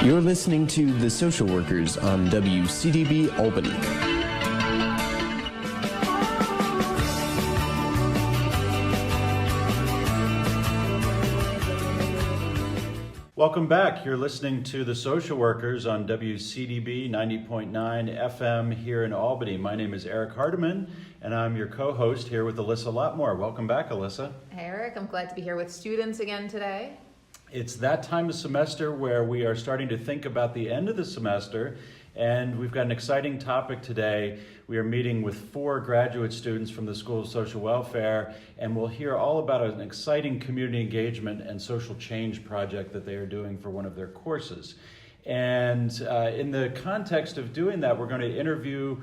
You're listening to The Social Workers on WCDB Albany. Welcome back. You're listening to The Social Workers on WCDB 90.9 FM here in Albany. My name is Eric Hardiman, and I'm your co-host here with Alyssa Lotmore. Welcome back, Alyssa. Hey, Eric. I'm glad to be here with students again today. It's that time of semester where we are starting to think about the end of the semester, and we've got an exciting topic today. We are meeting with 4 graduate students from the School of Social Welfare, and we'll hear all about an exciting community engagement and social change project that they are doing for one of their courses. And in the context of doing that, we're going to interview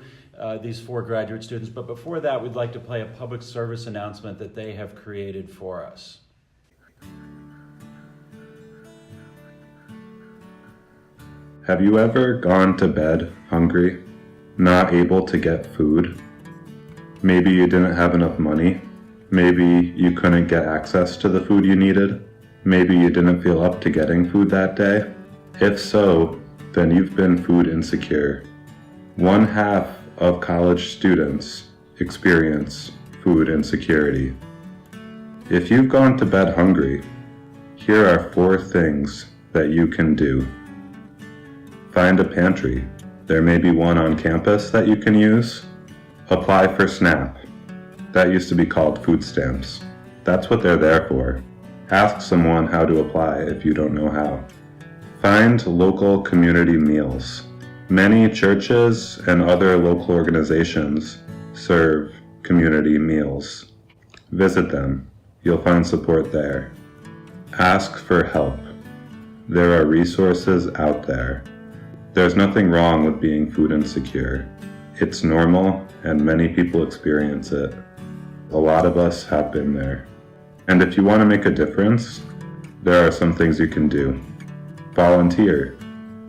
these 4 graduate students, but before that, we'd like to play a public service announcement that they have created for us. Have you ever gone to bed hungry, not able to get food? Maybe you didn't have enough money. Maybe you couldn't get access to the food you needed. Maybe you didn't feel up to getting food that day. If so, then you've been food insecure. 1/2 of college students experience food insecurity. If you've gone to bed hungry, here are 4 things that you can do. Find a pantry. There may be one on campus that you can use. Apply for SNAP. That used to be called food stamps. That's what they're there for. Ask someone how to apply if you don't know how. Find local community meals. Many churches and other local organizations serve community meals. Visit them. You'll find support there. Ask for help. There are resources out there. There's nothing wrong with being food insecure. It's normal, and many people experience it. A lot of us have been there. And if you want to make a difference, there are some things you can do. Volunteer.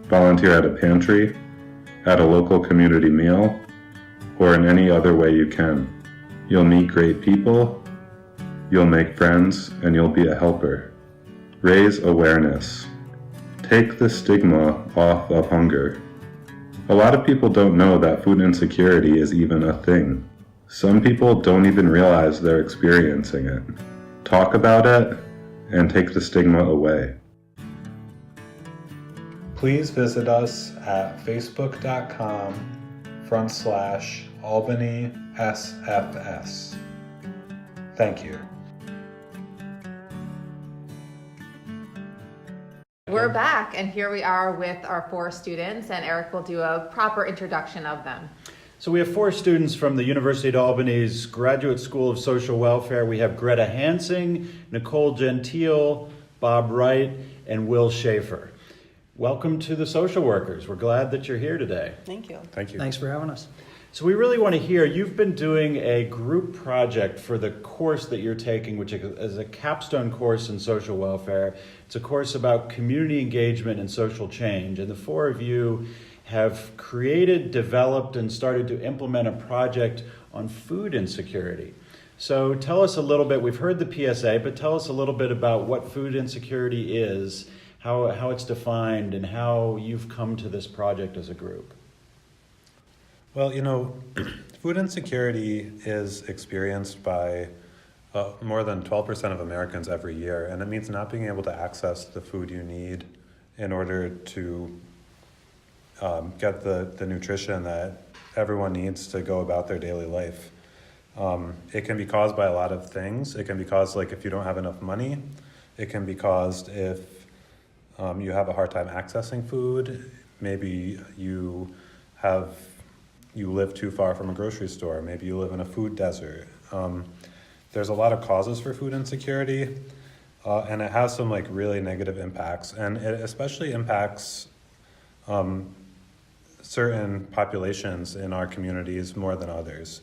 Volunteer at a pantry, at a local community meal, or in any other way you can. You'll meet great people, you'll make friends, and you'll be a helper. Raise awareness. Take the stigma off of hunger. A lot of people don't know that food insecurity is even a thing. Some people don't even realize they're experiencing it. Talk about it and take the stigma away. Please visit us at facebook.com/AlbanySFS. Thank you. We're back, and here we are with our 4 students, and Eric will do a proper introduction of them. So we have 4 students from the University of Albany's Graduate School of Social Welfare. We have Gretta Hansing, Nicole Gentile, Bob Wright, and Will Schaefer. Welcome to the Social Workers. We're glad that you're here today. Thank you. Thank you. Thanks for having us. So we really want to hear, you've been doing a group project for the course that you're taking, which is a capstone course in social welfare. It's a course about community engagement and social change. And the 4 of you have created, developed, and started to implement a project on food insecurity. So tell us a little bit, we've heard the PSA, but tell us a little bit about what food insecurity is, how it's defined, and how you've come to this project as a group. Well, food insecurity is experienced by more than 12% of Americans every year, and it means not being able to access the food you need in order to get the nutrition that everyone needs to go about their daily life. It can be caused by a lot of things. It can be caused if you don't have enough money. It can be caused if you have a hard time accessing food. Maybe you live too far from a grocery store. Maybe you live in a food desert. There's a lot of causes for food insecurity, and it has some really negative impacts, and it especially impacts certain populations in our communities more than others.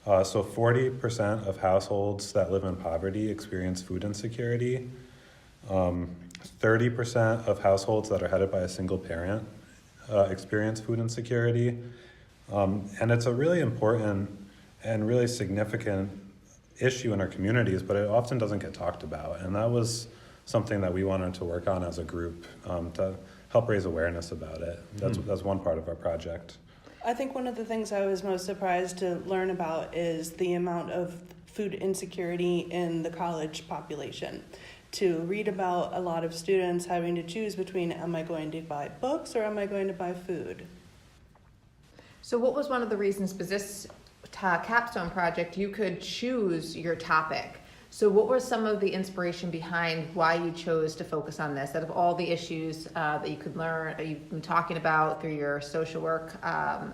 So 40% of households that live in poverty experience food insecurity. 30% of households that are headed by a single parent experience food insecurity. And it's a really important and really significant issue in our communities, but it often doesn't get talked about. And that was something that we wanted to work on as a group, to help raise awareness about it. That's one part of our project. I think one of the things I was most surprised to learn about is the amount of food insecurity in the college population. To read about a lot of students having to choose between, am I going to buy books or am I going to buy food? So what was one of the reasons for this capstone project you could choose your topic? So what was some of the inspiration behind why you chose to focus on this? Out of all the issues that you could learn, you've been talking about through your social work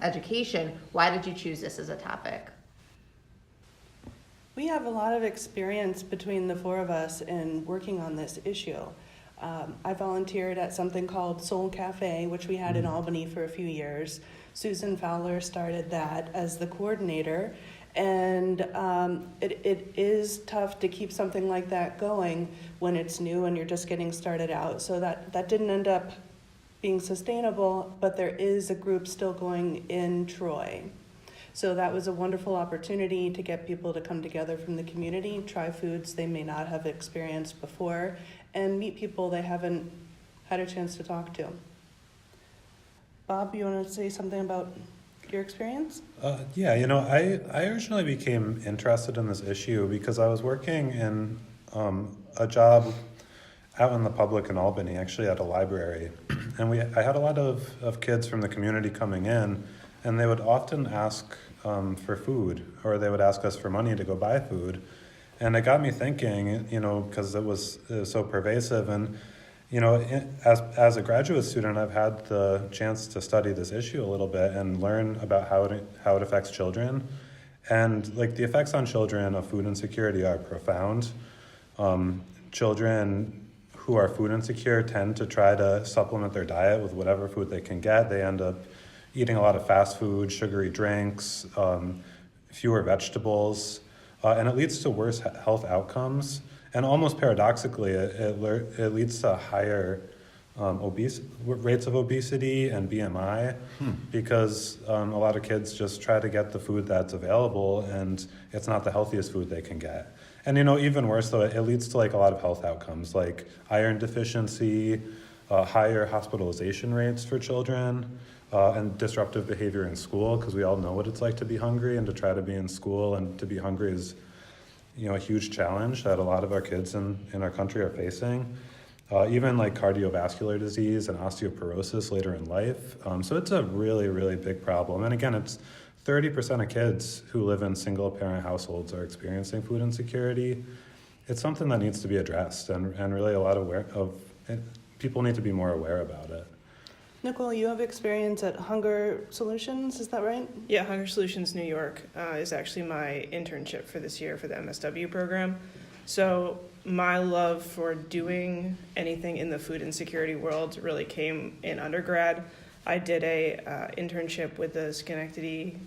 education, why did you choose this as a topic? We have a lot of experience between the four of us in working on this issue. I volunteered at something called Soul Cafe, which we had in Albany for a few years. Susan Fowler started that as the coordinator. And it is tough to keep something like that going when it's new and you're just getting started out. So that didn't end up being sustainable, but there is a group still going in Troy. So that was a wonderful opportunity to get people to come together from the community, try foods they may not have experienced before, and meet people they haven't had a chance to talk to. Bob, you want to say something about your experience? Yeah, I originally became interested in this issue because I was working in a job out in the public in Albany, actually at a library. And I had a lot of kids from the community coming in, and they would often ask for food, or they would ask us for money to go buy food. And it got me thinking, because it was so pervasive. And as a graduate student, I've had the chance to study this issue a little bit and learn about how it affects children. And the effects on children of food insecurity are profound. Children who are food insecure tend to try to supplement their diet with whatever food they can get. They end up eating a lot of fast food, sugary drinks, fewer vegetables, and it leads to worse health outcomes. And almost paradoxically, it leads to higher rates of obesity and BMI because a lot of kids just try to get the food that's available, and it's not the healthiest food they can get. And even worse though, it leads to a lot of health outcomes like iron deficiency, higher hospitalization rates for children, and disruptive behavior in school, because we all know what it's like to be hungry, and to try to be in school and to be hungry is a huge challenge that a lot of our kids in our country are facing. Even cardiovascular disease and osteoporosis later in life. So it's a really, really big problem. And again, it's 30% of kids who live in single-parent households are experiencing food insecurity. It's something that needs to be addressed, and really a lot of people need to be more aware about it. Nicole, you have experience at Hunger Solutions, is that right? Yeah, Hunger Solutions New York is actually my internship for this year for the MSW program. So my love for doing anything in the food insecurity world really came in undergrad. I did a internship with the Schenectady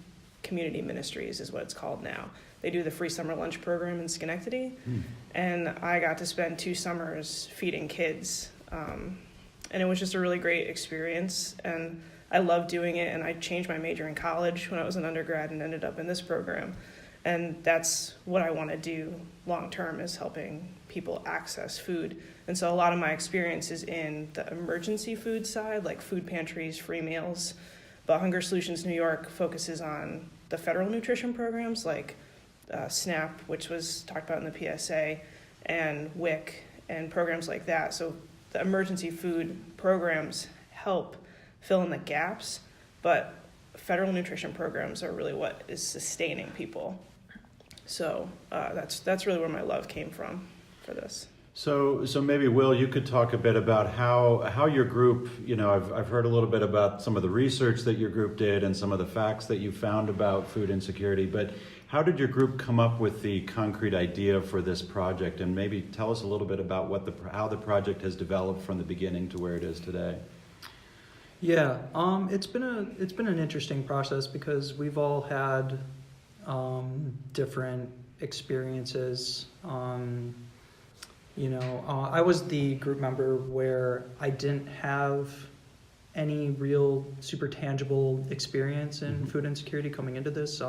Community Ministries is what it's called now. They do the free summer lunch program in Schenectady. And I got to spend 2 summers feeding kids. And it was just a really great experience, and I loved doing it, and I changed my major in college when I was an undergrad and ended up in this program. And that's what I want to do long term, is helping people access food. And so a lot of my experience is in the emergency food side, like food pantries, free meals. But Hunger Solutions New York focuses on the federal nutrition programs like SNAP, which was talked about in the PSA, and WIC, and programs like that. So the emergency food programs help fill in the gaps, but federal nutrition programs are really what is sustaining people. So that's really where my love came from for this. So maybe, Will, you could talk a bit about how your group, I've heard a little bit about some of the research that your group did and some of the facts that you found about food insecurity, but how did your group come up with the concrete idea for this project? And maybe tell us a little bit about how the project has developed from the beginning to where it is today. Yeah, it's been an interesting process because we've all had different experiences. I was the group member where I didn't have any real super tangible experience in food insecurity coming into this.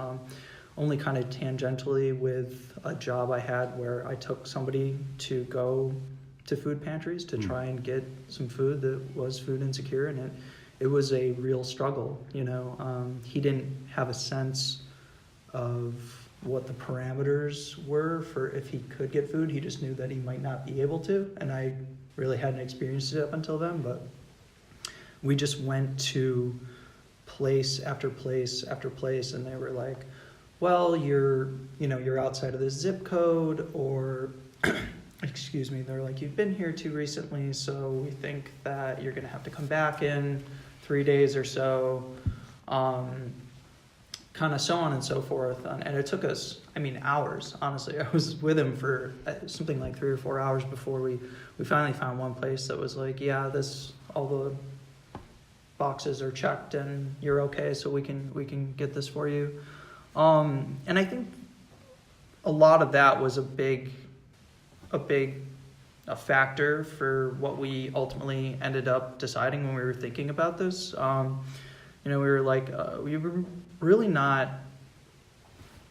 Only kind of tangentially with a job I had where I took somebody to go to food pantries to try and get some food that was food insecure, and it was a real struggle. He didn't have a sense of what the parameters were for if he could get food. He just knew that he might not be able to, and I really hadn't experienced it up until then. But we just went to place after place after place, and they were like, well, you're outside of this zip code, or excuse me, they're like, you've been here too recently, so we think that you're going to have to come back in 3 days or so, kind of so on and so forth. And it took us, hours, honestly. I was with him for something like 3 or 4 hours before we finally found one place that was like, yeah, all the boxes are checked and you're okay, so we can get this for you. And I think a lot of that was a big factor for what we ultimately ended up deciding when we were thinking about this. We were like, we were really not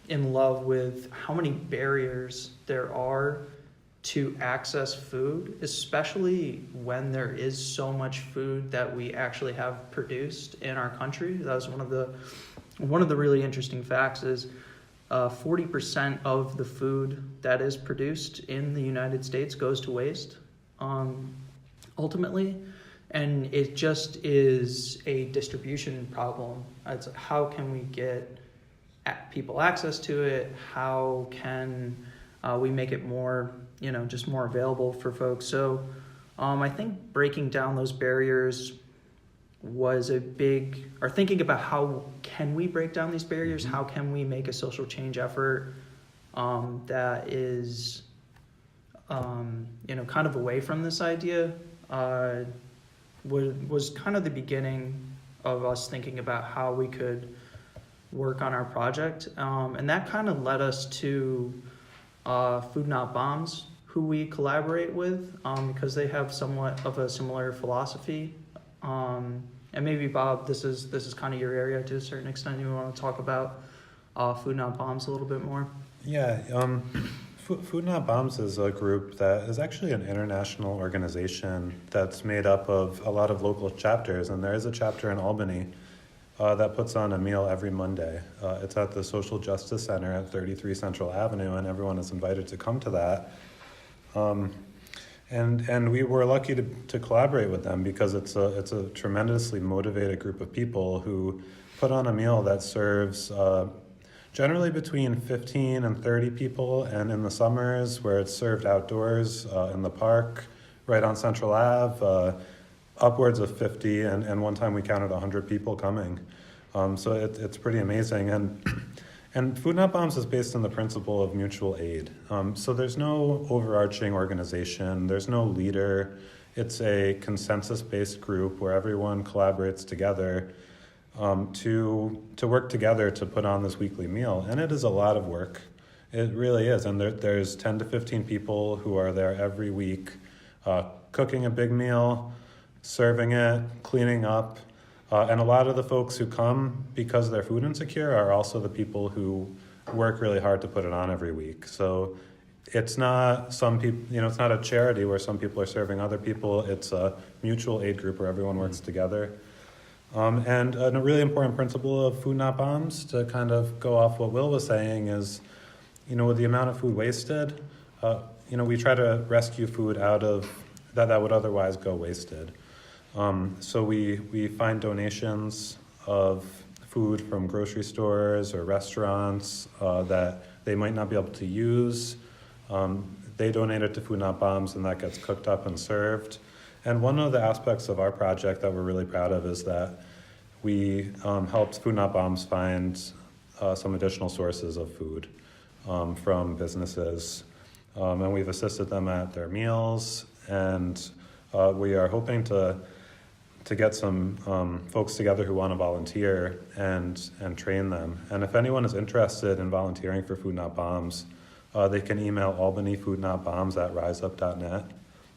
in love with how many barriers there are to access food, especially when there is so much food that we actually have produced in our country. That was one of the really interesting facts is 40% of the food that is produced in the United States goes to waste, ultimately. And it just is a distribution problem. It's how can we get people access to it? How can we make it more, just more available for folks? So I think breaking down those barriers was or thinking about how can we break down these barriers? How can we make a social change effort that is, kind of away from this idea, was kind of the beginning of us thinking about how we could work on our project. And that kind of led us to Food Not Bombs, who we collaborate with, because they have somewhat of a similar philosophy. And maybe, Bob, this is kind of your area to a certain extent. You want to talk about Food Not Bombs a little bit more? Yeah, Food Not Bombs is a group that is actually an international organization that's made up of a lot of local chapters, and there is a chapter in Albany that puts on a meal every Monday. It's at the Social Justice Center at 33 Central Avenue, and everyone is invited to come to that. And we were lucky to collaborate with them because it's a tremendously motivated group of people who put on a meal that serves generally between 15 and 30 people, and in the summers where it's served outdoors in the park right on Central Ave, upwards of 50, and one time we counted 100 people coming. So it's pretty amazing. And Food Not Bombs is based on the principle of mutual aid. So there's no overarching organization, there's no leader. It's a consensus-based group where everyone collaborates together to work together to put on this weekly meal. And it is a lot of work. It really is. And there's 10 to 15 people who are there every week, cooking a big meal, serving it, cleaning up. And a lot of the folks who come because they're food insecure are also the people who work really hard to put it on every week. So it's not it's not a charity where some people are serving other people. It's a mutual aid group where everyone works together. And a really important principle of Food Not Bombs, to kind of go off what Will was saying, is, with the amount of food wasted, we try to rescue food out of that would otherwise go wasted. So we find donations of food from grocery stores or restaurants that they might not be able to use. They donate it to Food Not Bombs, and that gets cooked up and served. And one of the aspects of our project that we're really proud of is that we helped Food Not Bombs find some additional sources of food from businesses. And we've assisted them at their meals, and we are hoping to get some folks together who want to volunteer and train them. And if anyone is interested in volunteering for Food Not Bombs, they can email albanyfoodnotbombs@riseup.net.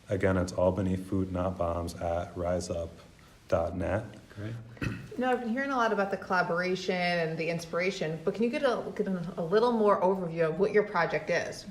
Again, it's albanyfoodnotbombs@riseup.net. Great. I've been hearing a lot about the collaboration and the inspiration, but can you get a little more overview of what your project is?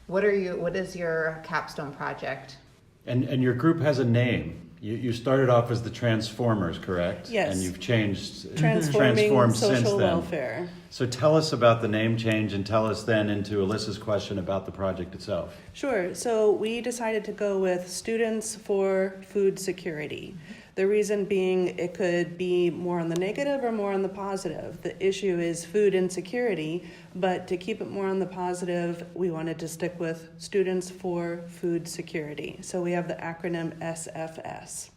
What is your capstone project? And your group has a name. You started off as the Transformers, correct? Yes. And you've changed, Transforming transformed social since then. welfare. So tell us about the name change and tell us then into Alyssa's question about the project itself. Sure. So we decided to go with Students for Food Security. The reason being it could be more on the negative or more on the positive. The issue is food insecurity, but to keep it more on the positive, we wanted to stick with Students for Food Security. So we have the acronym SFS.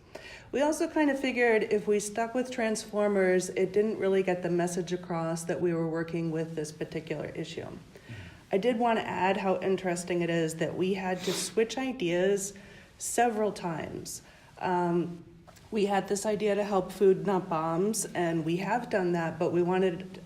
We also kind of figured if we stuck with Transformers, it didn't really get the message across that we were working with this particular issue. I did want to add how interesting it is that we had to switch ideas several times. We had this idea to help food, not bombs, and we have done that, but we wanted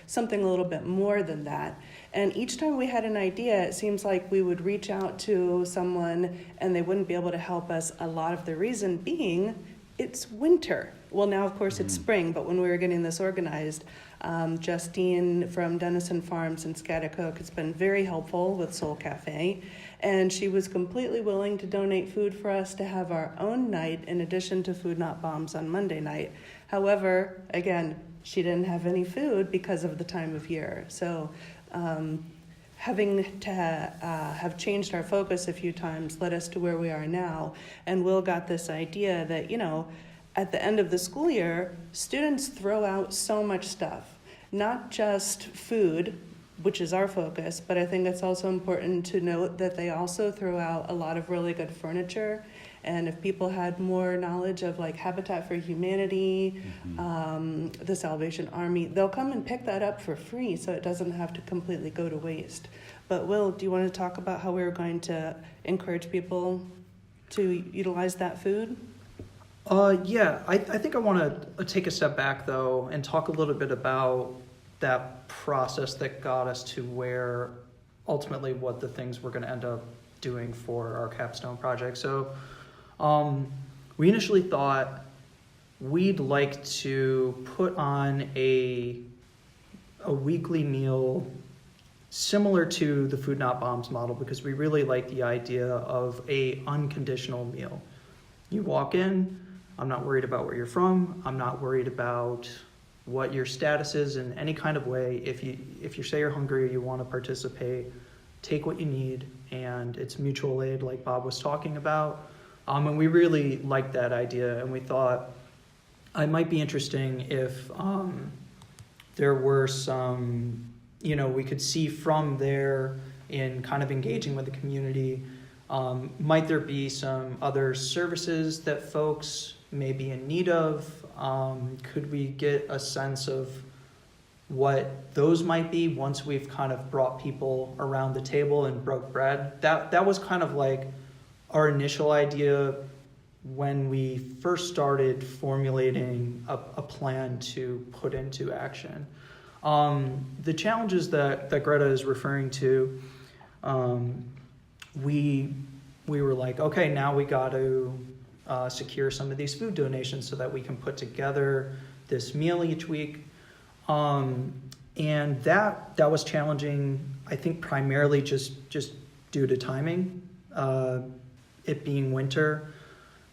something a little bit more than that. And each time we had an idea, it seems like we would reach out to someone and they wouldn't be able to help us. A lot of the reason being, it's winter. Well, now, of course, it's spring, but when we were getting this organized, Justine from Denison Farms in Schaghticoke has been very helpful with Soul Cafe, and she was completely willing to donate food for us to have our own night in addition to Food Not Bombs on Monday night. However, again, she didn't have any food because of the time of year. So having to have changed our focus a few times led us to where we are now. And Will got this idea that, at the end of the school year, students throw out so much stuff, not just food, which is our focus, but I think it's also important to note that they also throw out a lot of really good furniture. And if people had more knowledge of like Habitat for Humanity, the Salvation Army, they'll come and pick that up for free so it doesn't have to completely go to waste. But Will, do you want to talk about how we were going to encourage people to utilize that food? Yeah, I think I want to take a step back though and talk a little bit about that process that got us to where ultimately what the things we're going to end up doing for our capstone project. So we initially thought we'd like to put on a weekly meal similar to the Food Not Bombs model because we really like the idea of a unconditional meal. You walk in, I'm not worried about where you're from, I'm not worried about what your status is in any kind of way. If you say you're hungry or you want to participate, take what you need, and it's mutual aid like Bob was talking about. And we really liked that idea, and we thought it might be interesting if there were some, we could see from there in kind of engaging with the community, might there be some other services that folks may be in need of? Could we get a sense of what those might be once we've kind of brought people around the table and broke bread? That was kind of like our initial idea when we first started formulating a plan to put into action. The challenges that Greta is referring to, we were like, okay, now we got to secure some of these food donations so that we can put together this meal each week. And that was challenging, I think primarily just due to timing, it being winter.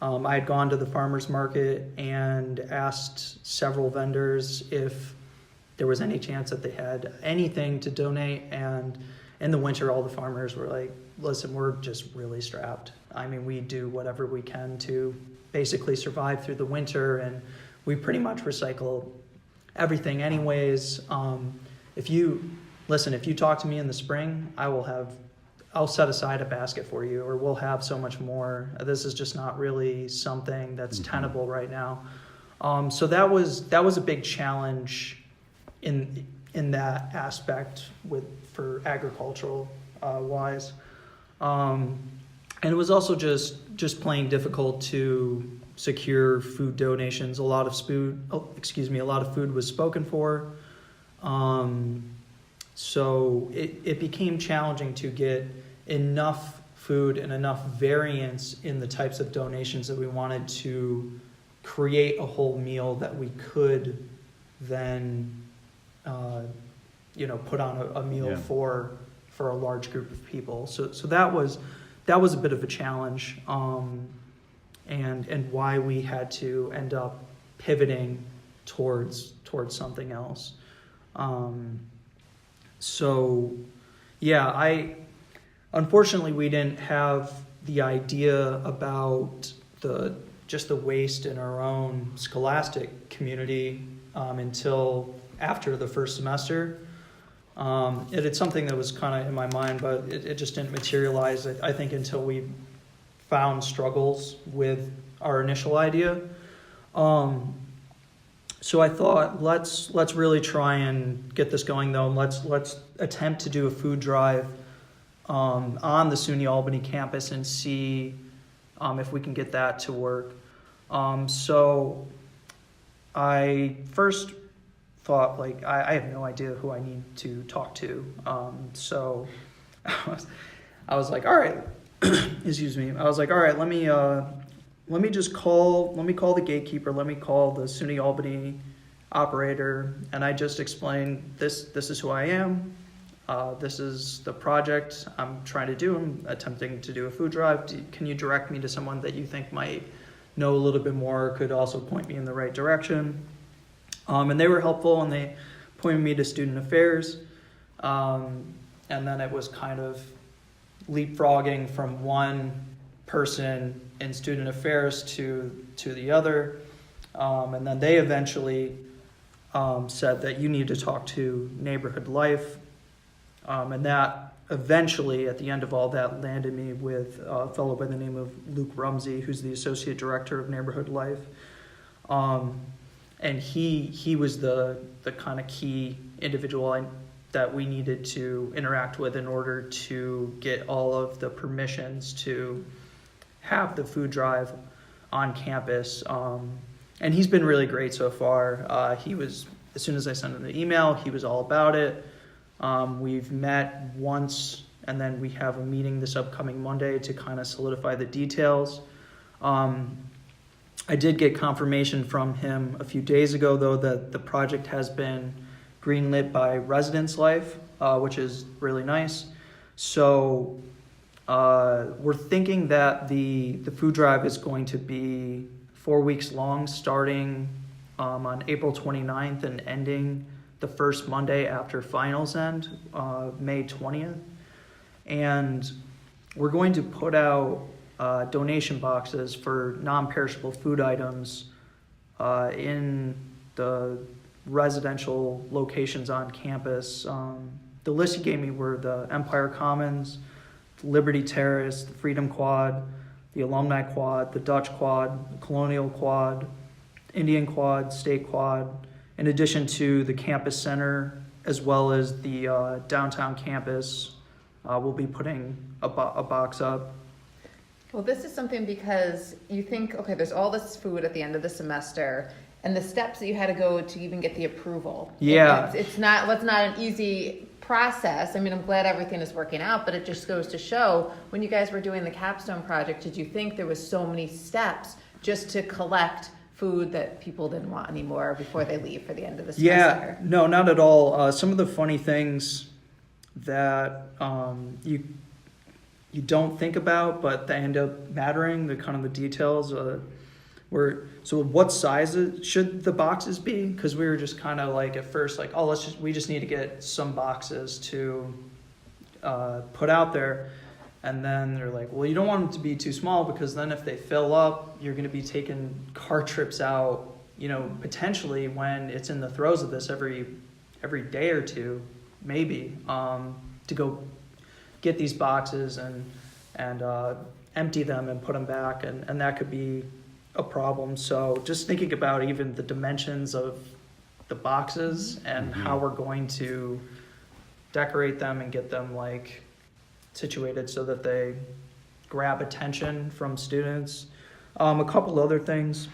I had gone to the farmer's market and asked several vendors if there was any chance that they had anything to donate, and in the winter all the farmers were like, listen, we're just really strapped. I mean, we do whatever we can to basically survive through the winter, and we pretty much recycle everything anyways. If you talk to me in the spring, I'll set aside a basket for you, or we'll have so much more. This is just not really something that's tenable right now. So that was a big challenge in that aspect for agricultural wise. And it was also just plain difficult to secure food donations. A lot of food was spoken for. So it became challenging to get enough food and enough variance in the types of donations that we wanted to create a whole meal that we could then put on a meal for a large group of people. So that was that was a bit of a challenge, and why we had to end up pivoting towards something else. So yeah, unfortunately we didn't have the idea about just the waste in our own scholastic community until after the first semester. It's something that was kind of in my mind, but it just didn't materialize, I think, until we found struggles with our initial idea. So I thought, let's really try and get this going, though. Let's attempt to do a food drive on the SUNY Albany campus and see if we can get that to work. So I first thought, like, I have no idea who I need to talk to. So I was like, all right, excuse me. I was like, all right, let me call the gatekeeper. Let me call the SUNY Albany operator. And I just explained, this is who I am. This is the project I'm trying to do. I'm attempting to do a food drive. Can you direct me to someone that you think might know a little bit more, could also point me in the right direction? And they were helpful, and they pointed me to student affairs. And then it was kind of leapfrogging from one person in student affairs to the other. And then they eventually said that you need to talk to Neighborhood Life. And that eventually, at the end of all that, landed me with a fellow by the name of Luke Rumsey, who's the Associate Director of Neighborhood Life. And he was the kind of key individual that we needed to interact with in order to get all of the permissions to have the food drive on campus. And he's been really great so far. He was, as soon as I sent him the email, he was all about it. We've met once, and then we have a meeting this upcoming Monday to kind of solidify the details. I did get confirmation from him a few days ago, though, that the project has been greenlit by Residence Life, which is really nice. So we're thinking that the food drive is going to be 4 weeks long, starting on April 29th and ending the first Monday after finals end, May 20th. And we're going to put out donation boxes for non-perishable food items in the residential locations on campus. The list he gave me were the Empire Commons, Liberty Terrace, the Freedom Quad, the Alumni Quad, the Dutch Quad, the Colonial Quad, Indian Quad, State Quad, in addition to the campus center, as well as the downtown campus. We'll be putting a box up. Well, this is something because you think, okay, there's all this food at the end of the semester, and the steps that you had to go to even get the approval. Yeah. It's not an easy process. I mean, I'm glad everything is working out, but it just goes to show, when you guys were doing the Capstone Project, did you think there was so many steps just to collect food that people didn't want anymore before they leave for the end of the semester? Yeah, no, not at all. Some of the funny things that you don't think about, but they end up mattering, the kind of the details so what size should the boxes be? Because we were just kind of like, at first, like, we just need to get some boxes to put out there. And then they're like, well, you don't want them to be too small, because then if they fill up, you're going to be taking car trips out, potentially when it's in the throes of this every day or two, maybe, to go get these boxes and empty them and put them back. And that could be a problem. So just thinking about even the dimensions of the boxes and how we're going to decorate them and get them like situated so that they grab attention from students. A couple other things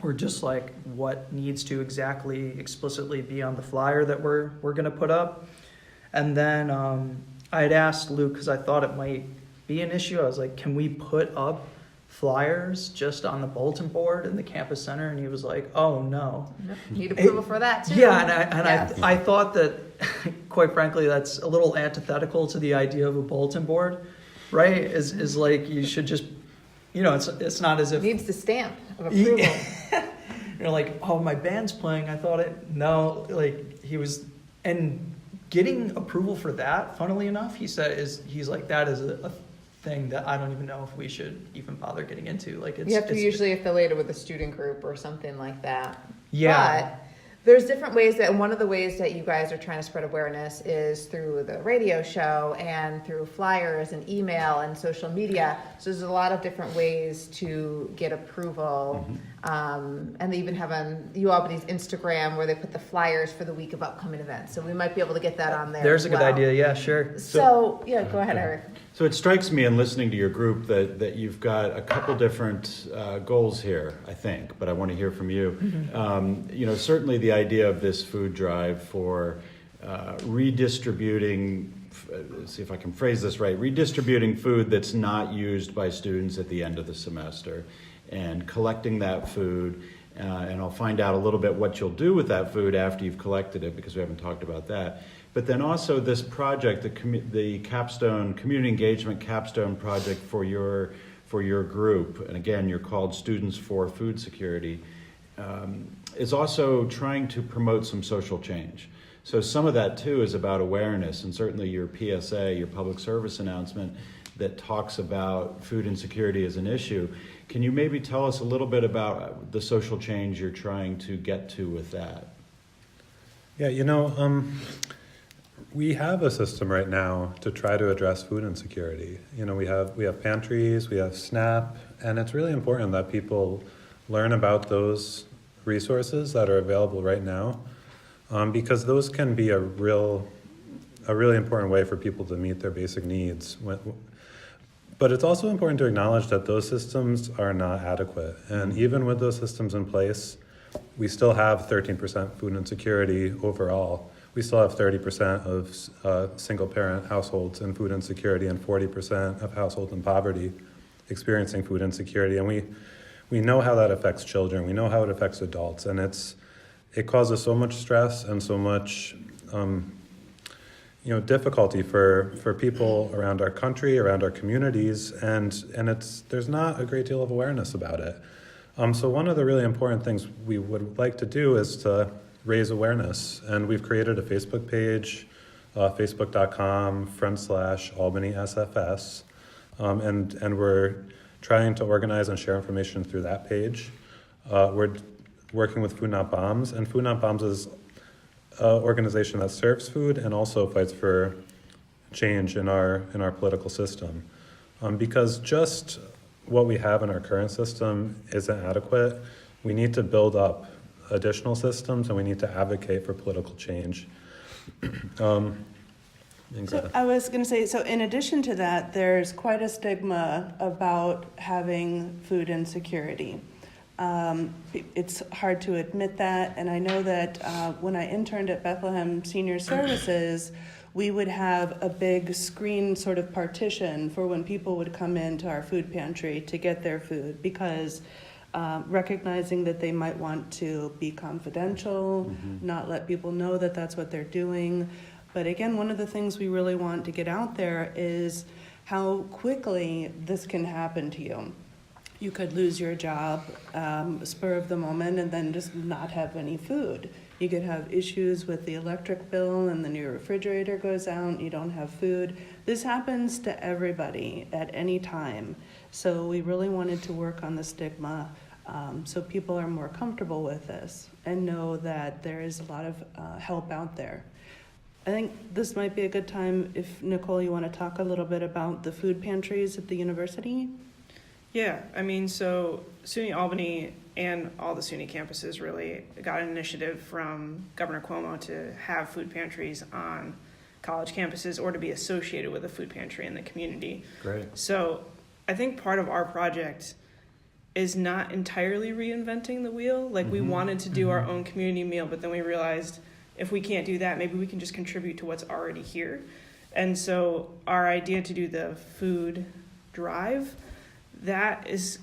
were just like what needs to exactly explicitly be on the flyer that we're going to put up. And then I had asked Luke, because I thought it might be an issue, I was like, can we put up flyers just on the bulletin board in the campus center? And he was like, oh no. Need approval for that too. Yeah, and I thought that, quite frankly, that's a little antithetical to the idea of a bulletin board. right? Is like you should just, it's not as if Needs the stamp of approval. you're like, oh, my band's playing. I thought it. No, like he was, and getting approval for that. Funnily enough, he's like that is a thing that I don't even know if we should even bother getting into. Like it's You have to be usually affiliated with a student group or something like that. Yeah. But there's different ways that, and one of the ways that you guys are trying to spread awareness is through the radio show and through flyers and email and social media. So there's a lot of different ways to get approval. And they even have on UAlbany's Instagram where they put the flyers for the week of upcoming events. So we might be able to get that on there. There's as a good well. idea. Yeah, sure. So yeah, go ahead, Eric. So it strikes me in listening to your group that you've got a couple different goals here, I think, but I want to hear from you. Certainly the idea of this food drive for redistributing, let's see if I can phrase this right, redistributing food that's not used by students at the end of the semester and collecting that food. And I'll find out a little bit what you'll do with that food after you've collected it, because we haven't talked about that. But then also this project, the Capstone Community Engagement Capstone Project for your group, and again, you're called Students for Food Security, is also trying to promote some social change. So some of that too is about awareness, and certainly your PSA, your public service announcement that talks about food insecurity as an issue. Can you maybe tell us a little bit about the social change you're trying to get to with that? Yeah, we have a system right now to try to address food insecurity. We have pantries, we have SNAP, and it's really important that people learn about those resources that are available right now, because those can be a really important way for people to meet their basic needs. But it's also important to acknowledge that those systems are not adequate, and even with those systems in place, we still have 13% food insecurity overall. We still have 30% of single-parent households in food insecurity and 40% of households in poverty experiencing food insecurity. And we know how that affects children. We know how it affects adults. And it causes so much stress and so much difficulty for people around our country, around our communities, and there's not a great deal of awareness about it. So one of the really important things we would like to do is to raise awareness, and we've created a Facebook page, facebook.com/AlbanySFS, and we're trying to organize and share information through that page. We're working with Food Not Bombs, and Food Not Bombs is an organization that serves food and also fights for change in our political system, because just what we have in our current system isn't adequate. We need to build up additional systems, and we need to advocate for political change. So I was going to say, so in addition to that, there's quite a stigma about having food insecurity. It's hard to admit that, and I know that when I interned at Bethlehem Senior Services, we would have a big screen sort of partition for when people would come into our food pantry to get their food, because recognizing that they might want to be confidential, not let people know that that's what they're doing. But again, one of the things we really want to get out there is how quickly this can happen to you. You could lose your job, spur of the moment, and then just not have any food. You could have issues with the electric bill, and then your refrigerator goes out and you don't have food. This happens to everybody at any time. So we really wanted to work on the stigma, so people are more comfortable with this and know that there is a lot of help out there. I think this might be a good time if, Nicole, you want to talk a little bit about the food pantries at the university? Yeah, so SUNY Albany and all the SUNY campuses really got an initiative from Governor Cuomo to have food pantries on college campuses or to be associated with a food pantry in the community. Great. So I think part of our project is not entirely reinventing the wheel. Like we wanted to do our own community meal, but then we realized if we can't do that, maybe we can just contribute to what's already here. And so our idea to do the food drive, that is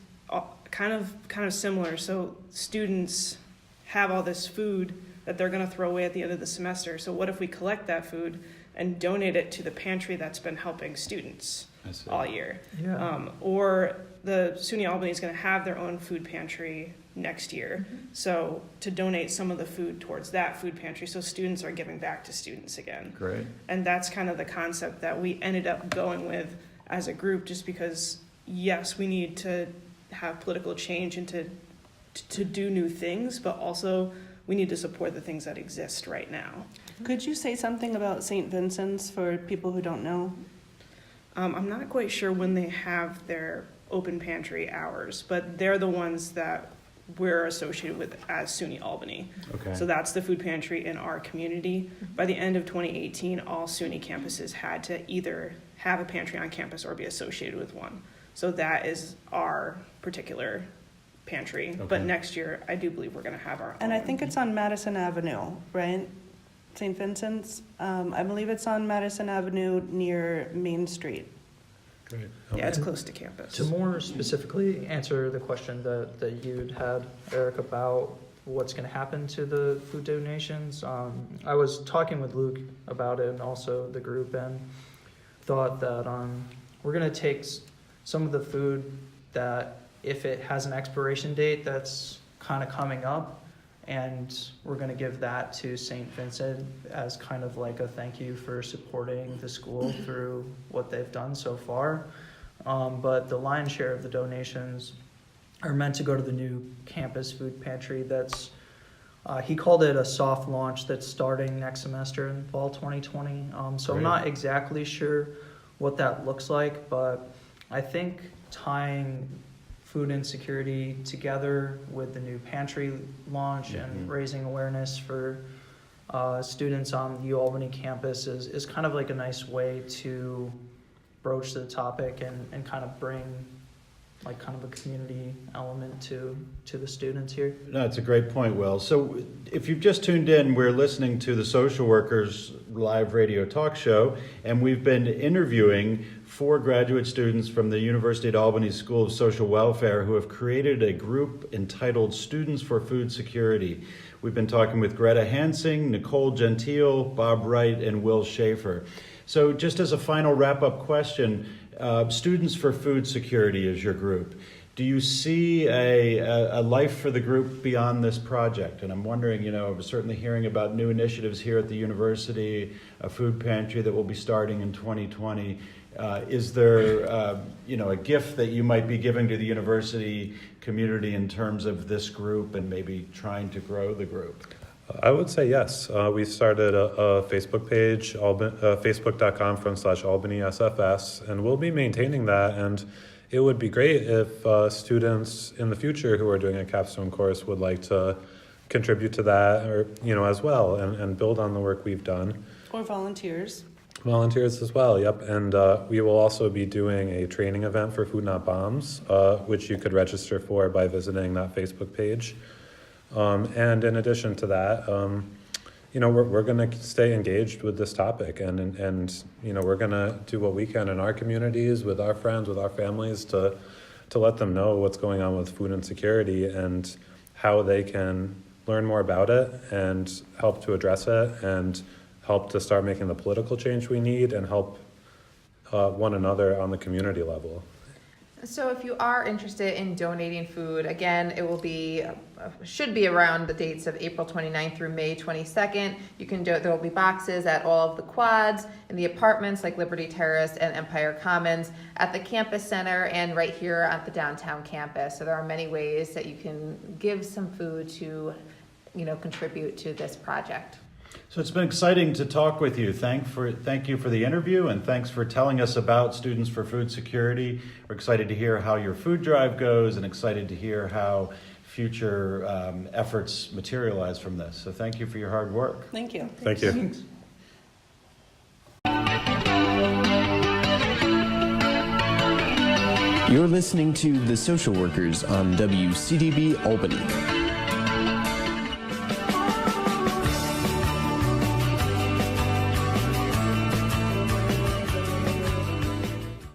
kind of similar. So students have all this food that they're going to throw away at the end of the semester. So what if we collect that food and donate it to the pantry that's been helping students? all year. Yeah. Or the SUNY Albany is going to have their own food pantry next year. So to donate some of the food towards that food pantry, so students are giving back to students again. Great. And that's kind of the concept that we ended up going with as a group, just because, yes, we need to have political change and to do new things, but also we need to support the things that exist right now. Could you say something about St. Vincent's for people who don't know? I'm not quite sure when they have their open pantry hours, but they're the ones that we're associated with as SUNY Albany. Okay. So that's the food pantry in our community. By the end of 2018, all SUNY campuses had to either have a pantry on campus or be associated with one. So that is our particular pantry. Okay. But next year, I do believe we're going to have our own. And I think it's on Madison Avenue, right? St. Vincent's. I believe it's on Madison Avenue near Main Street. Great. Yeah, it's close to campus. To more specifically answer the question that you'd had, Eric, about what's going to happen to the food donations, I was talking with Luke about it and also the group, and thought that we're going to take some of the food that, if it has an expiration date that's kind of coming up, and we're going to give that to St. Vincent as kind of like a thank you for supporting the school through what they've done so far. But the lion's share of the donations are meant to go to the new campus food pantry that's, he called it a soft launch, that's starting next semester in fall 2020. So Great. I'm not exactly sure what that looks like, but I think tying food insecurity together with the new pantry launch and raising awareness for students on the UAlbany campus is kind of like a nice way to broach the topic and kind of bring like kind of a community element to the students here. No, it's a great point, Will. So if you've just tuned in, we're listening to the Social Workers live radio talk show, and we've been interviewing 4 graduate students from the University at Albany School of Social Welfare who have created a group entitled Students for Food Security. We've been talking with Gretta Hansing, Nicole Gentile, Bob Wright, and Will Schaefer. So just as a final wrap-up question, Students for Food Security is your group. Do you see a life for the group beyond this project? And I'm wondering, we're certainly hearing about new initiatives here at the university, a food pantry that will be starting in 2020. Is there, a gift that you might be giving to the university community in terms of this group and maybe trying to grow the group? I would say yes. We started a Facebook page, facebook.com/AlbanySFS, and we'll be maintaining that. And it would be great if students in the future who are doing a capstone course would like to contribute to that, or as well, and build on the work we've done. Or volunteers. Volunteers as well, yep. And we will also be doing a training event for Food Not Bombs, which you could register for by visiting that Facebook page. And in addition to that, we're going to stay engaged with this topic, and we're going to do what we can in our communities, with our friends, with our families, to let them know what's going on with food insecurity and how they can learn more about it and help to address it and help to start making the political change we need and help one another on the community level. So if you are interested in donating food, again, it will be, should be around the dates of April 29th through May 22nd. You can there will be boxes at all of the quads, in the apartments like Liberty Terrace and Empire Commons, at the campus center, and right here at the downtown campus. So there are many ways that you can give some food to, contribute to this project. So it's been exciting to talk with you. Thank you for the interview, and thanks for telling us about Students for Food Security. We're excited to hear how your food drive goes and excited to hear how future efforts materialize from this. So thank you for your hard work. Thank you. Thank you. Thanks. You're listening to The Social Workers on WCDB Albany.